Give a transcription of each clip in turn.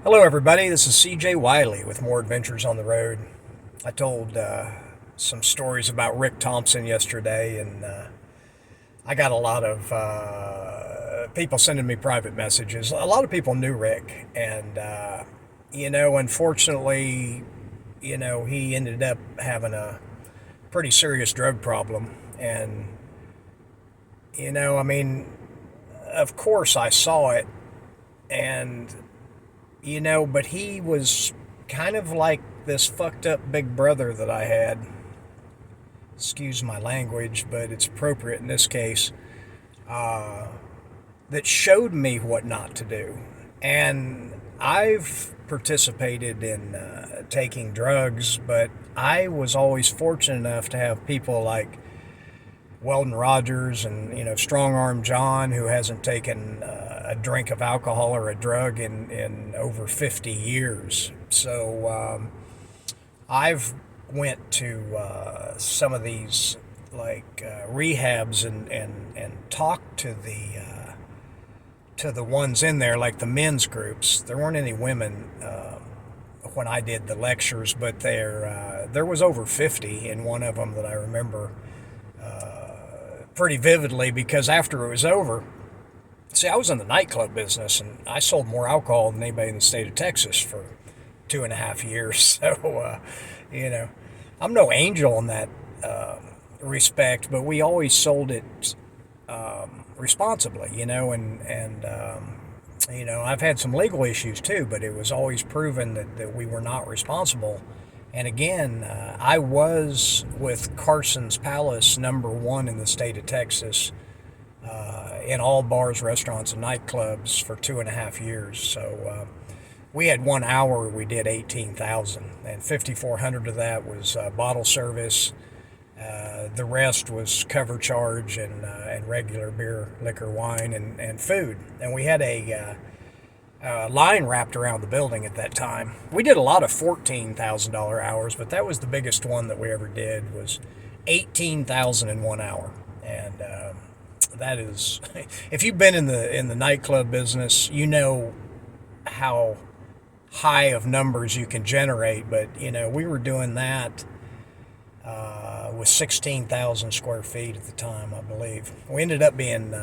Hello, everybody. This is CJ Wiley with More Adventures on the Road. I told some stories about Rick Thompson yesterday, and I got a lot of people sending me private messages. A lot of people knew Rick, and unfortunately, he ended up having a pretty serious drug problem, and I mean, of course, I saw it, and but he was kind of like this fucked up big brother that I had. Excuse my language, but it's appropriate in this case. That showed me what not to do. And I've participated in taking drugs, but I was always fortunate enough to have people like Weldon Rogers and Strong Arm John, who hasn't taken a drink of alcohol or a drug in over 50 years. So I've went to some of these like rehabs and talked to the ones in there, like the men's groups. There weren't any women when I did the lectures, but there was over 50 in one of them that I remember pretty vividly, because after it was over, see, I was in the nightclub business and I sold more alcohol than anybody in the state of Texas for 2.5 years. So, I'm no angel in that respect, but we always sold it responsibly, and I've had some legal issues too, but it was always proven that we were not responsible. And again, I was with Carson's Palace, #1 in the state of Texas, in all bars, restaurants, and nightclubs for 2.5 years. So we had 1 hour, we did 18,000, and 5,400 of that was bottle service. The rest was cover charge and regular beer, liquor, wine, and food. And we had a line wrapped around the building at that time. We did a lot of $14,000 hours, but that was the biggest one that we ever did, was 18,000 in 1 hour. And that is, if you've been in the nightclub business, you know how high of numbers you can generate. But we were doing that with 16,000 square feet at the time, I believe. We ended up being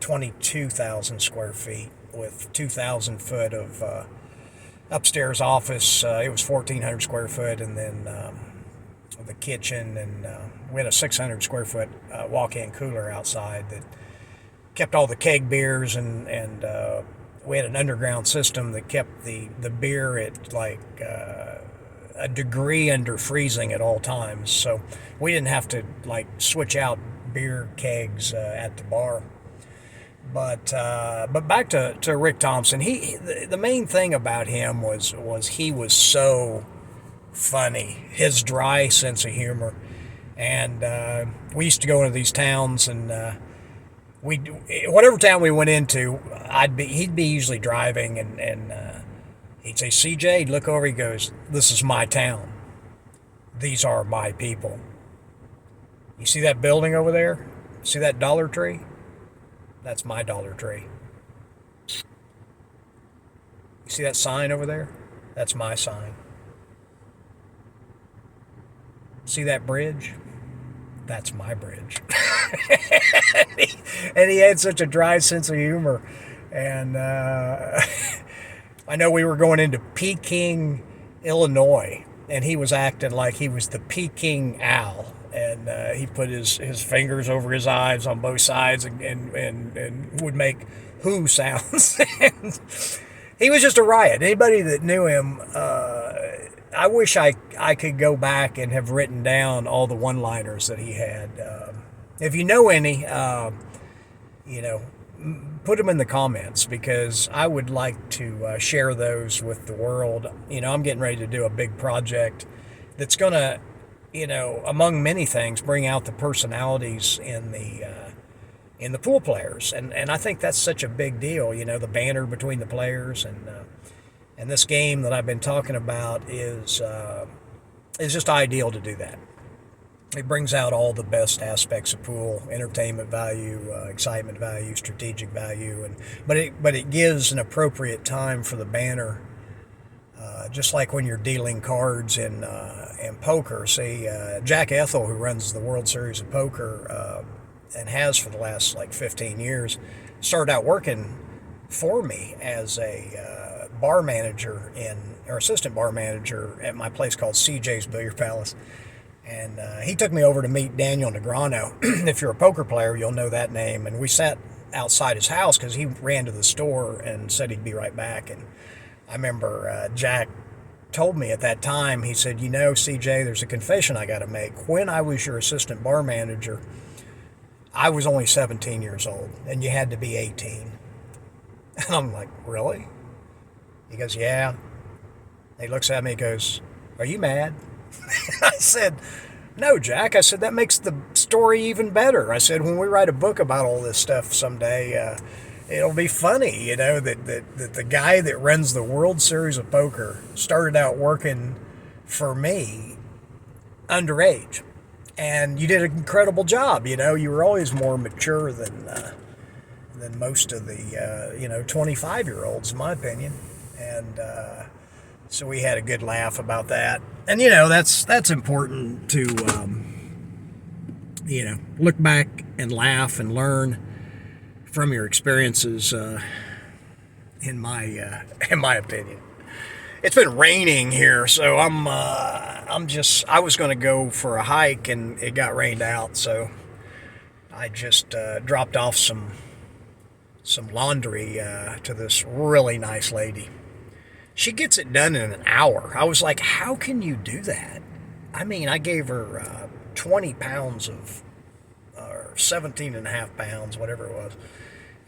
22,000 square feet with 2,000 foot of upstairs office. It was 1,400 square foot, and then the kitchen, and we had a 600 square foot walk-in cooler outside that kept all the keg beers, and we had an underground system that kept the beer at like a degree under freezing at all times. So we didn't have to like switch out beer kegs at the bar. But back to Rick Thompson. The main thing about him was he was so funny. His dry sense of humor. And we used to go into these towns, and whatever town we went into, he'd be usually driving, and he'd say, CJ, he'd look over, he goes, "This is my town. These are my people. You see that building over there? See that Dollar Tree? That's my Dollar Tree. You see that sign over there? That's my sign. See that bridge? That's my bridge." And he had such a dry sense of humor. And I know we were going into Peking, Illinois, and he was acting like he was the Peking Owl. And he put his fingers over his eyes on both sides, and would make who sounds. And he was just a riot. Anybody that knew him, I wish I could go back and have written down all the one-liners that he had. If you know any, put them in the comments, because I would like to share those with the world. I'm getting ready to do a big project that's going to, among many things, bring out the personalities in the pool players, and I think that's such a big deal. The banter between the players, and this game that I've been talking about is just ideal to do that. It brings out all the best aspects of pool: entertainment value, excitement value, strategic value, but it gives an appropriate time for the banner Just like when you're dealing cards in poker. See, Jack Ethel, who runs the World Series of Poker and has for the last like 15 years, started out working for me as a bar manager or assistant bar manager at my place called CJ's Billiard Palace. And he took me over to meet Daniel Negreanu. If you're a poker player, you'll know that name. And we sat outside his house because he ran to the store and said he'd be right back. And I remember Jack told me at that time, he said, you know, CJ, there's a confession I got to make. When I was your assistant bar manager, I was only 17 years old, and you had to be 18. And I'm like, really? He goes, yeah. He looks at me and goes, are you mad? I said, no, Jack. I said, that makes the story even better. I said, when we write a book about all this stuff someday, it'll be funny, you know, that the guy that runs the World Series of Poker started out working for me underage. And you did an incredible job, you know. You were always more mature than most of the, 25-year-olds, in my opinion. And so we had a good laugh about that. And, you know, that's important to, look back and laugh and learn from your experiences, in my opinion. It's been raining here, so I was going to go for a hike, and it got rained out, so I just dropped off some laundry to this really nice lady. She gets it done in an hour. I was like, how can you do that? I mean, I gave her 20 pounds or 17 and a half pounds, whatever it was.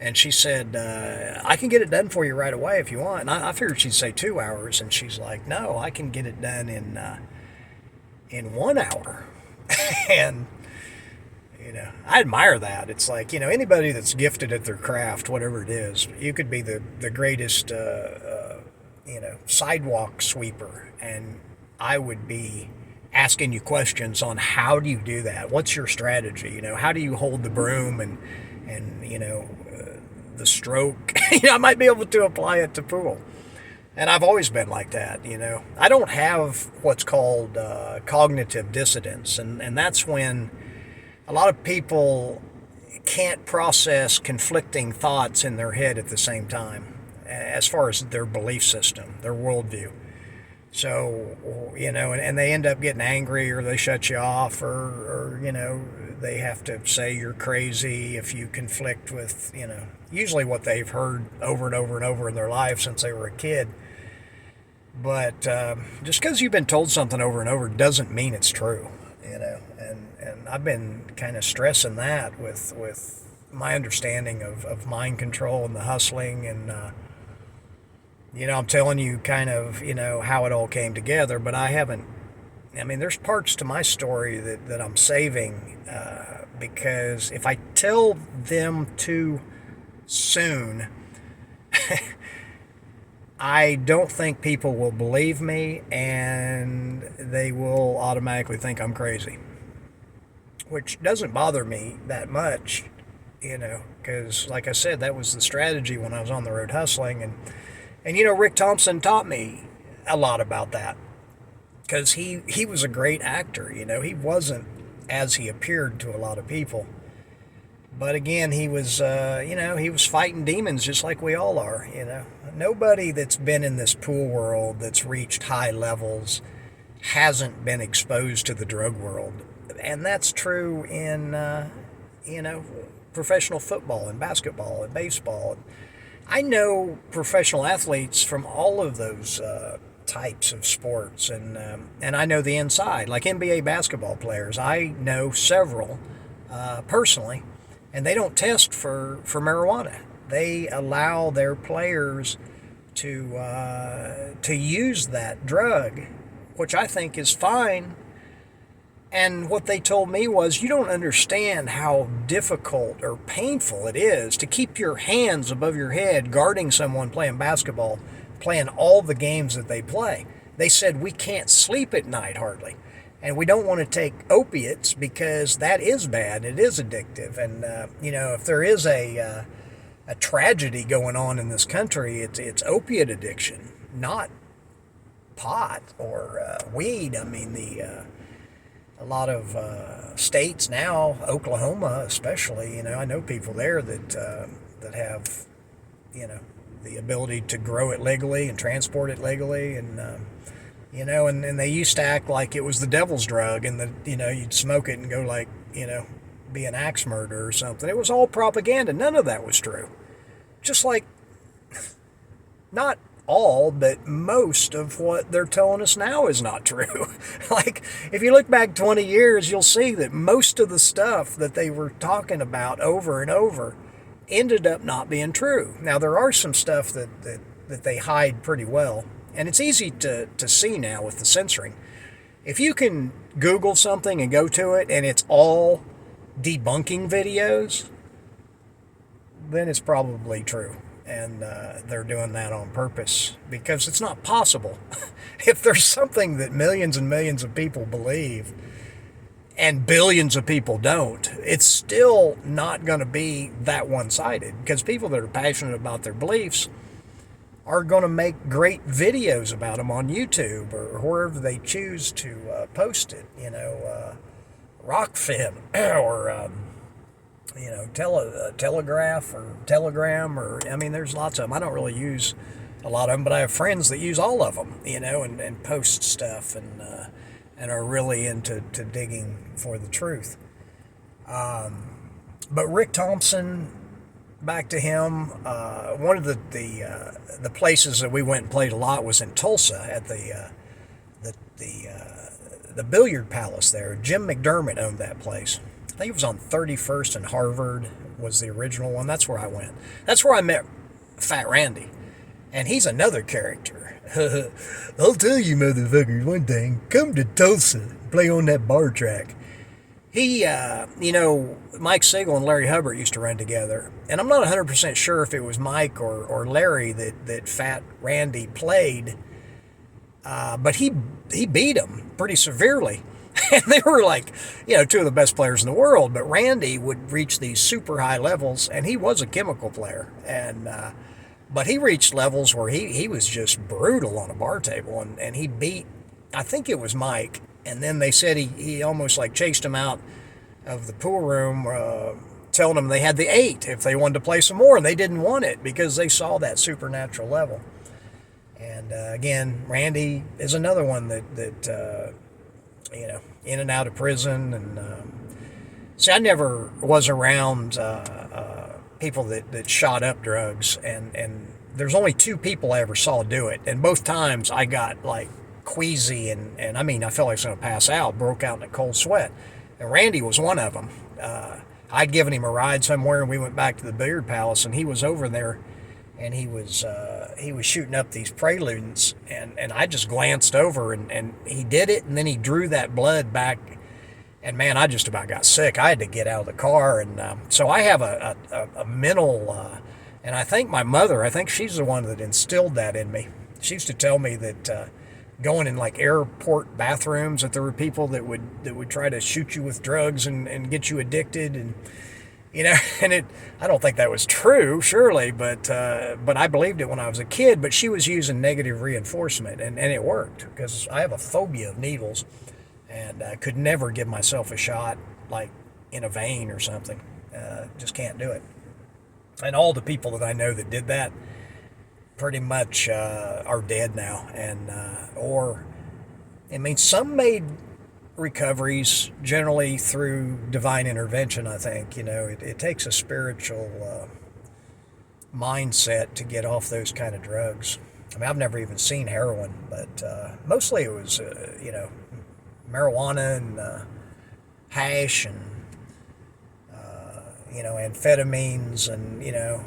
And she said, I can get it done for you right away if you want. And I figured she'd say 2 hours. And she's like, no, I can get it done in 1 hour. And, you know, I admire that. It's like, you know, anybody that's gifted at their craft, whatever it is, you could be the greatest, sidewalk sweeper. And I would be asking you questions on how do you do that? What's your strategy? You know, how do you hold the broom and the stroke? I might be able to apply it to pool. And I've always been like that, you know. I don't have what's called cognitive dissonance, and that's when a lot of people can't process conflicting thoughts in their head at the same time, as far as their belief system, their worldview. So, you know, and they end up getting angry, or they shut you off, or they have to say you're crazy if you conflict with, usually what they've heard over and over and over in their life since they were a kid. But just because you've been told something over and over doesn't mean it's true, and I've been kind of stressing that with my understanding of mind control and the hustling, and I'm telling you kind of, how it all came together, but there's parts to my story that I'm saving, because if I tell them too soon, I don't think people will believe me, and they will automatically think I'm crazy, which doesn't bother me that much, because like I said, that was the strategy when I was on the road hustling, and Rick Thompson taught me a lot about that, because he was a great actor. He wasn't as he appeared to a lot of people, but again, he was he was fighting demons just like we all are. Nobody that's been in this pool world that's reached high levels hasn't been exposed to the drug world, and that's true in professional football and basketball and baseball. I know professional athletes from all of those types of sports, and I know the inside, like NBA basketball players. I know several personally, and they don't test for marijuana. They allow their players to use that drug, which I think is fine. And what they told me was, you don't understand how difficult or painful it is to keep your hands above your head guarding someone playing basketball, playing all the games that they play. They said, we can't sleep at night hardly. And we don't want to take opiates because that is bad. It is addictive. And, if there is a tragedy going on in this country, it's opiate addiction, not pot or weed. I mean, a lot of states now, Oklahoma especially, I know people there that have, the ability to grow it legally and transport it legally, and and they used to act like it was the devil's drug, and that you'd smoke it and go like be an axe murderer or something. It was all propaganda. None of that was true. Just like, not all, but most of what they're telling us now is not true. Like, if you look back 20 years, you'll see that most of the stuff that they were talking about over and over ended up not being true. Now, there are some stuff that they hide pretty well, and it's easy to see now with the censoring. If you can Google something and go to it and it's all debunking videos, then it's probably true. And they're doing that on purpose, because it's not possible. If there's something that millions and millions of people believe and billions of people don't, it's still not going to be that one-sided, because people that are passionate about their beliefs are going to make great videos about them on YouTube or wherever they choose to post it. Rockfin or Telegraph or Telegram, or I mean, there's lots of them. I don't really use a lot of them, but I have friends that use all of them, and post stuff and are really into digging for the truth. But Rick Thompson, back to him. One of the places that we went and played a lot was in Tulsa at the billiard palace there. Jim McDermott owned that place. I think it was on 31st and Harvard was the original one. That's where I went. That's where I met Fat Randy. And he's another character. I'll tell you motherfuckers one thing. Come to Tulsa. Play on that bar track. He, Mike Siegel and Larry Hubbard used to run together. And I'm not 100% sure if it was Mike or Larry that Fat Randy played. But he beat him pretty severely. And they were like, two of the best players in the world. But Randy would reach these super high levels, and he was a chemical player. And but he reached levels where he was just brutal on a bar table, and he beat, I think it was Mike. And then they said he almost like chased him out of the pool room, telling them they had the 8 if they wanted to play some more, and they didn't want it because they saw that supernatural level. And again, Randy is another one that in and out of prison. And see, I never was around people that shot up drugs, and there's only 2 people I ever saw do it, and both times I got like queasy and I mean, I felt like I was going to pass out, broke out in a cold sweat. And Randy was one of them. I'd given him a ride somewhere, and we went back to the billiard palace, and he was over there, and he was shooting up these preludes, and I just glanced over, and he did it, and then he drew that blood back, and man, I just about got sick. I had to get out of the car, and so I have a mental, and I think my mother, I think she's the one that instilled that in me. She used to tell me that going in like airport bathrooms, that there were people that would try to shoot you with drugs and get you addicted, and and I don't think that was true, surely, but I believed it when I was a kid. But she was using negative reinforcement, and it worked, because I have a phobia of needles, and I could never give myself a shot like in a vein or something. Just can't do it. And all the people that I know that did that pretty much are dead now, and some made recoveries, generally through divine intervention. I think it takes a spiritual mindset to get off those kind of drugs. I mean, I've never even seen heroin, but mostly it was marijuana and hash and amphetamines, and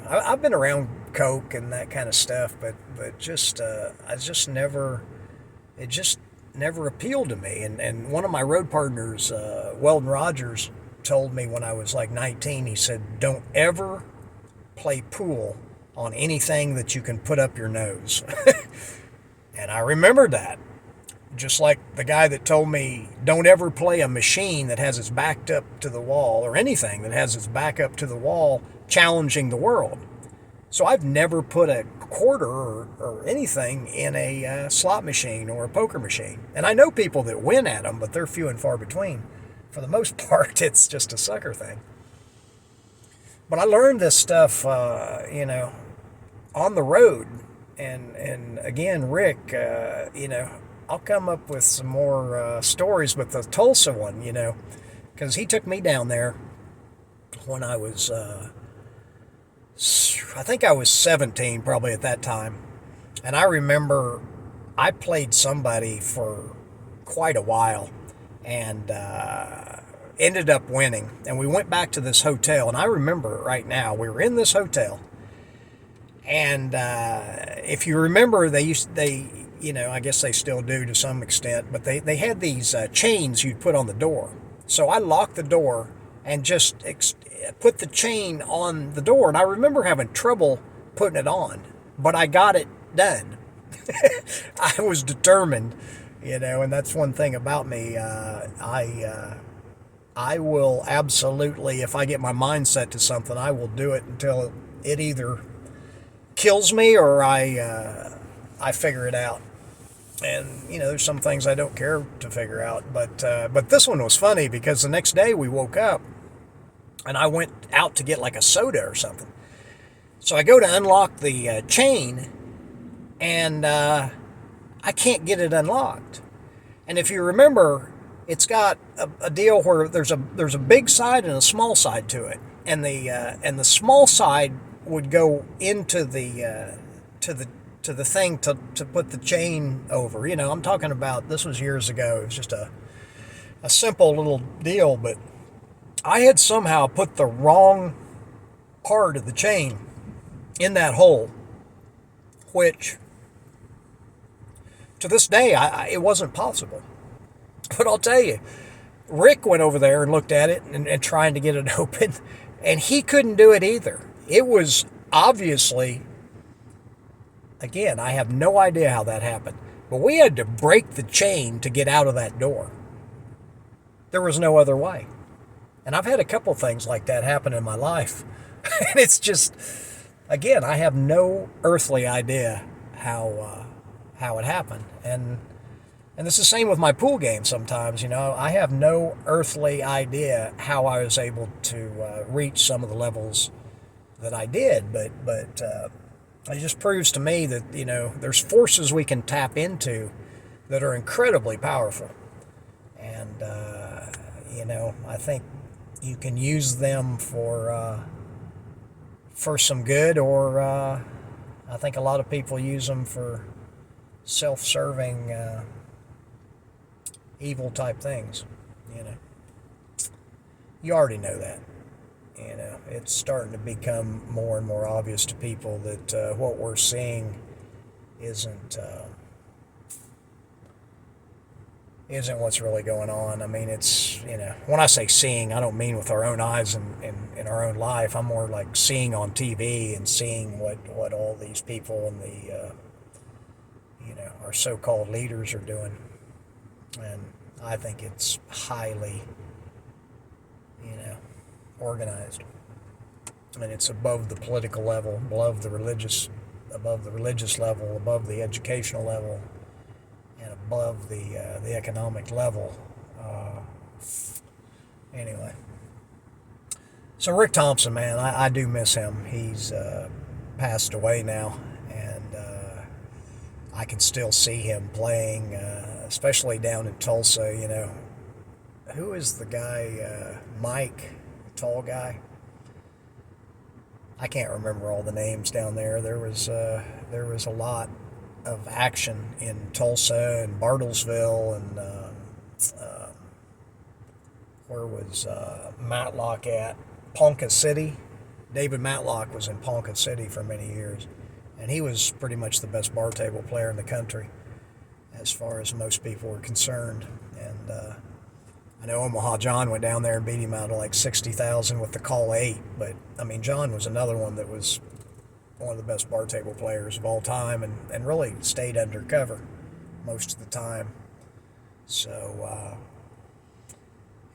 I've been around coke and that kind of stuff, but it just never appealed to me. And one of my road partners, Weldon Rogers, told me when I was like 19, he said, don't ever play pool on anything that you can put up your nose. And I remembered that. Just like the guy that told me, don't ever play a machine that has its back up to the wall, or anything that has its back up to the wall challenging the world. So I've never put a quarter or anything in a slot machine or a poker machine. And I know people that win at them, but they're few and far between. For the most part, it's just a sucker thing. But I learned this stuff, on the road. And again, Rick, I'll come up with some more stories with the Tulsa one, because he took me down there when I was, I think I was 17 probably at that time. And I remember I played somebody for quite a while and ended up winning. And we went back to this hotel. And I remember right now, we were in this hotel. And if you remember, I guess they still do to some extent, but they had these chains you'd put on the door. So I locked the door and just put the chain on the door. And I remember having trouble putting it on, but I got it done. I was determined, and that's one thing about me. I will absolutely, if I get my mind set to something, I will do it until it either kills me or I figure it out. And there's some things I don't care to figure out, but this one was funny because the next day we woke up and I went out to get like a soda or something. So I go to unlock the chain and I can't get it unlocked. And if you remember, it's got a deal where there's a big side and a small side to it, and the small side would go into the to the thing to put the chain over. I'm talking about, this was years ago. It was just a simple little deal, but I had somehow put the wrong part of the chain in that hole, which to this day it wasn't possible. But I'll tell you, Rick went over there and looked at it and trying to get it open, and he couldn't do it either. It was obviously, again, I have no idea how that happened, but we had to break the chain to get out of that door. There was no other way. And I've had a couple things like that happen in my life. And it's just, again, I have no earthly idea how it happened. And it's the same with my pool game sometimes. I have no earthly idea how I was able to reach some of the levels that I did, but it just proves to me that there's forces we can tap into that are incredibly powerful, and I think you can use them for some good, or I think a lot of people use them for self-serving evil type things. You already know that. It's starting to become more and more obvious to people that what we're seeing isn't what's really going on. I mean, it's, when I say seeing, I don't mean with our own eyes in our own life. I'm more like seeing on TV and seeing what all these people in the, our so-called leaders are doing. And I think it's highly, organized. I mean, it's above the political level, above the religious level, above the educational level, and above the economic level. Anyway, so Rick Thompson, man, I do miss him. He's passed away now, and I can still see him playing, especially down in Tulsa. Who is the guy? Mike, the tall guy. I can't remember all the names down there. There was a lot of action in Tulsa and Bartlesville, and where was Matlock at? Ponca City. David Matlock was in Ponca City for many years, and he was pretty much the best bar table player in the country, as far as most people were concerned. And I know Omaha John went down there and beat him out of like 60,000 with the call 8. But, I mean, John was another one that was one of the best bar table players of all time, and really stayed undercover most of the time. So,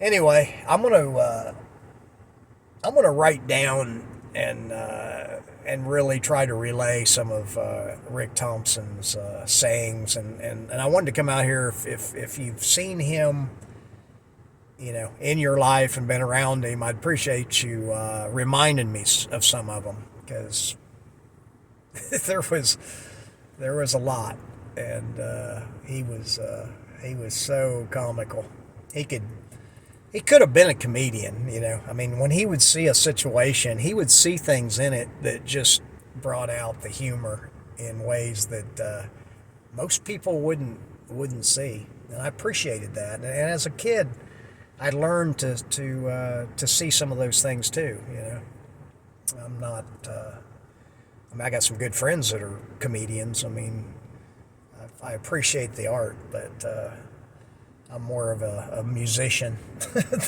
anyway, I'm gonna write down and really try to relay some of Rick Thompson's sayings. And I wanted to come out here if you've seen him, in your life and been around him, I'd appreciate you reminding me of some of them, because there was a lot, and he was so comical. He could have been a comedian, I mean, when he would see a situation, he would see things in it that just brought out the humor in ways that most people wouldn't see, and I appreciated that. And as a kid, I learned to see some of those things too. I'm not. I mean, I got some good friends that are comedians. I mean, I appreciate the art, but I'm more of a musician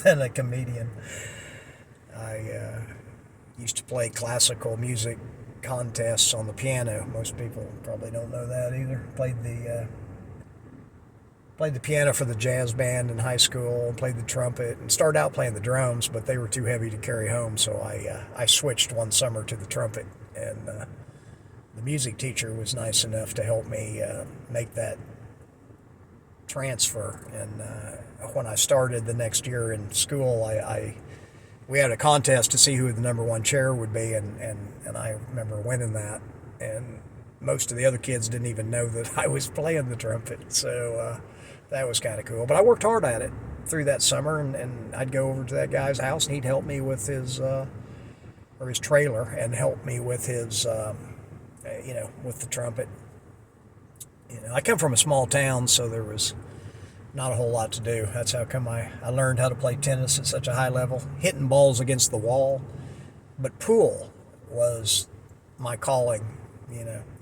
than a comedian. I used to play classical music contests on the piano. Most people probably don't know that either. Played the piano for the jazz band in high school, played the trumpet, and started out playing the drums, but they were too heavy to carry home, so I switched one summer to the trumpet, and the music teacher was nice enough to help me make that transfer. And when I started the next year in school, we had a contest to see who the number one chair would be, and I remember winning that, and most of the other kids didn't even know that I was playing the trumpet, so that was kind of cool. But I worked hard at it through that summer, and I'd go over to that guy's house, and he'd help me with his trailer, and help me with his with the trumpet. I come from a small town, so there was not a whole lot to do. That's how come I learned how to play tennis at such a high level, hitting balls against the wall. But pool was my calling.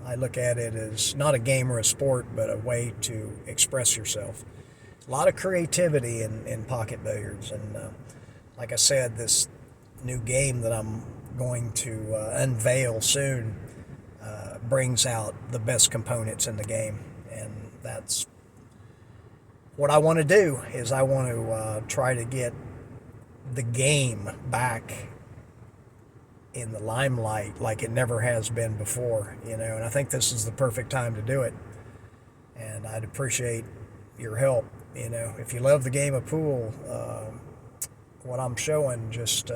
I look at it as not a game or a sport, but a way to express yourself. A lot of creativity in pocket billiards, and like I said, this new game that I'm going to unveil soon brings out the best components in the game, and that's what I want to do. Is I want to try to get the game back in the limelight like it never has been before, and I think this is the perfect time to do it, and I'd appreciate your help. If you love the game of pool, what I'm showing, just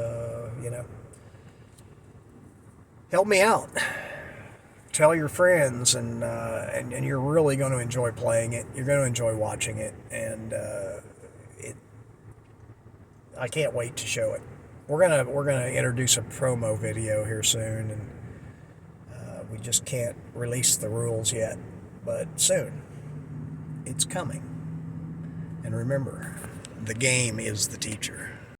help me out. Tell your friends, and you're really going to enjoy playing it. You're going to enjoy watching it, and I can't wait to show it. We're gonna introduce a promo video here soon, and we just can't release the rules yet, but soon it's coming. And remember, the game is the teacher.